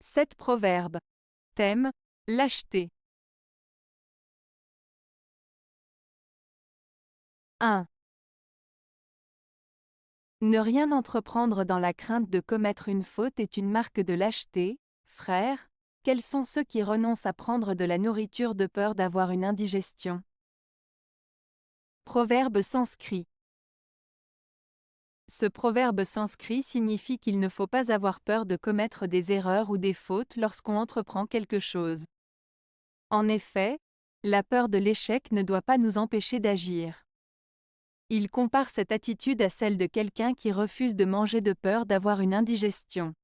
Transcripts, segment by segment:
7 proverbes. Thème: lâcheté. 1. Ne rien entreprendre dans la crainte de commettre une faute est une marque de lâcheté. Frères, quels sont ceux qui renoncent à prendre de la nourriture de peur d'avoir une indigestion? Proverbe sanskrit. Ce proverbe sanskrit signifie qu'il ne faut pas avoir peur de commettre des erreurs ou des fautes lorsqu'on entreprend quelque chose. En effet, la peur de l'échec ne doit pas nous empêcher d'agir. Il compare cette attitude à celle de quelqu'un qui refuse de manger de peur d'avoir une indigestion.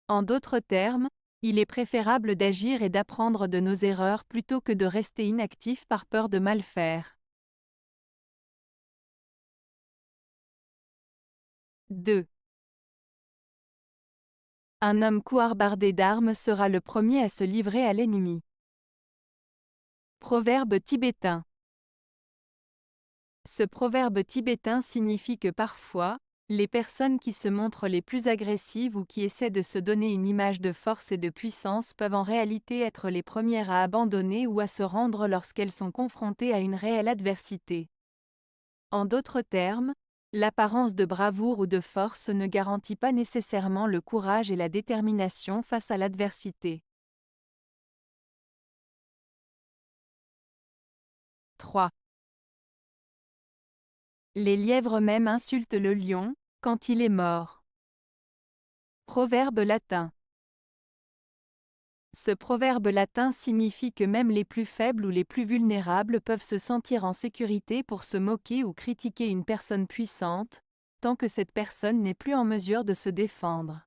En d'autres termes, il est préférable d'agir et d'apprendre de nos erreurs plutôt que de rester inactif par peur de mal faire. 2. Un homme couardé d'armes sera le premier à se livrer à l'ennemi. Proverbe tibétain. Ce proverbe tibétain signifie que parfois, les personnes qui se montrent les plus agressives ou qui essaient de se donner une image de force et de puissance peuvent en réalité être les premières à abandonner ou à se rendre lorsqu'elles sont confrontées à une réelle adversité. En d'autres termes, l'apparence de bravoure ou de force ne garantit pas nécessairement le courage et la détermination face à l'adversité. 3. Les lièvres même insultent le lion, quand il est mort. Proverbe latin. Ce proverbe latin signifie que même les plus faibles ou les plus vulnérables peuvent se sentir en sécurité pour se moquer ou critiquer une personne puissante, tant que cette personne n'est plus en mesure de se défendre.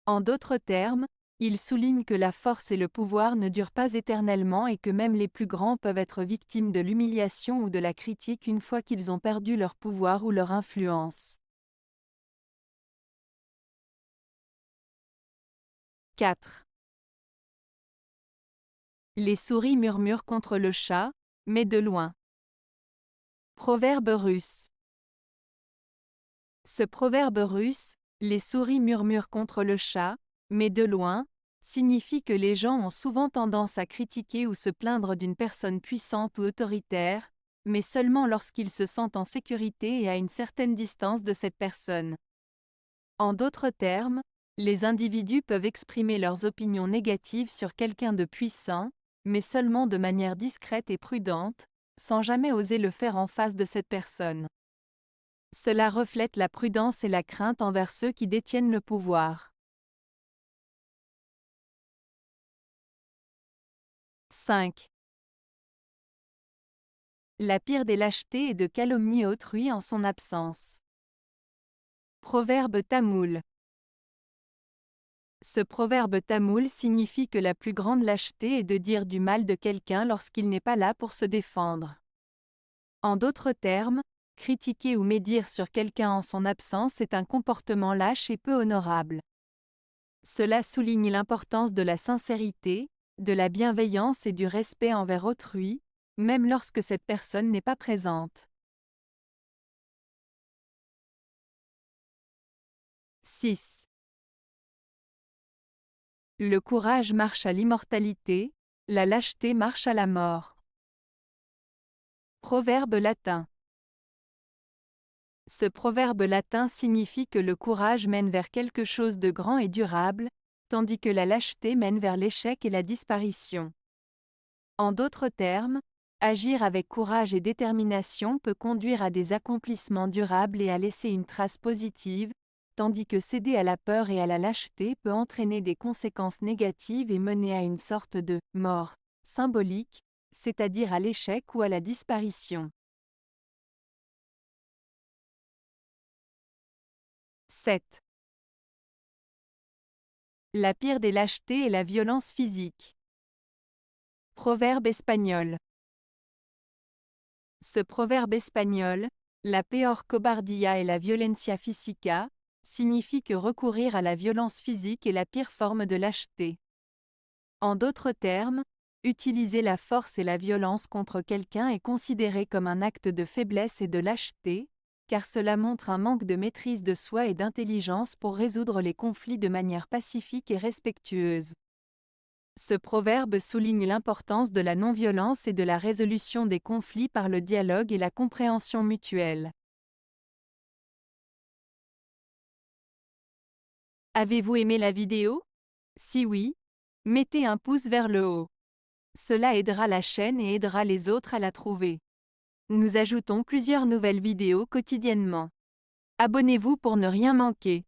En d'autres termes, il souligne que la force et le pouvoir ne durent pas éternellement et que même les plus grands peuvent être victimes de l'humiliation ou de la critique une fois qu'ils ont perdu leur pouvoir ou leur influence. 4. Les souris murmurent contre le chat, mais de loin. Proverbe russe. Ce proverbe russe, les souris murmurent contre le chat, mais de loin, signifie que les gens ont souvent tendance à critiquer ou se plaindre d'une personne puissante ou autoritaire, mais seulement lorsqu'ils se sentent en sécurité et à une certaine distance de cette personne. En d'autres termes, les individus peuvent exprimer leurs opinions négatives sur quelqu'un de puissant, mais seulement de manière discrète et prudente, sans jamais oser le faire en face de cette personne. Cela reflète la prudence et la crainte envers ceux qui détiennent le pouvoir. 5. La pire des lâchetés est de calomnier autrui en son absence. Proverbe tamoul. Ce proverbe tamoul signifie que la plus grande lâcheté est de dire du mal de quelqu'un lorsqu'il n'est pas là pour se défendre. En d'autres termes, critiquer ou médire sur quelqu'un en son absence est un comportement lâche et peu honorable. Cela souligne l'importance de la sincérité, de la bienveillance et du respect envers autrui, même lorsque cette personne n'est pas présente. 6. Le courage marche à l'immortalité, la lâcheté marche à la mort. Proverbe latin. Ce proverbe latin signifie que le courage mène vers quelque chose de grand et durable, tandis que la lâcheté mène vers l'échec et la disparition. En d'autres termes, agir avec courage et détermination peut conduire à des accomplissements durables et à laisser une trace positive, tandis que céder à la peur et à la lâcheté peut entraîner des conséquences négatives et mener à une sorte de mort symbolique, c'est-à-dire à l'échec ou à la disparition. 7. La pire des lâchetés est la violence physique. Proverbe espagnol. Ce proverbe espagnol, la peor cobardía et la violencia física, signifie que recourir à la violence physique est la pire forme de lâcheté. En d'autres termes, utiliser la force et la violence contre quelqu'un est considéré comme un acte de faiblesse et de lâcheté, car cela montre un manque de maîtrise de soi et d'intelligence pour résoudre les conflits de manière pacifique et respectueuse. Ce proverbe souligne l'importance de la non-violence et de la résolution des conflits par le dialogue et la compréhension mutuelle. Avez-vous aimé la vidéo? Si oui, mettez un pouce vers le haut. Cela aidera la chaîne et aidera les autres à la trouver. Nous ajoutons plusieurs nouvelles vidéos quotidiennement. Abonnez-vous pour ne rien manquer.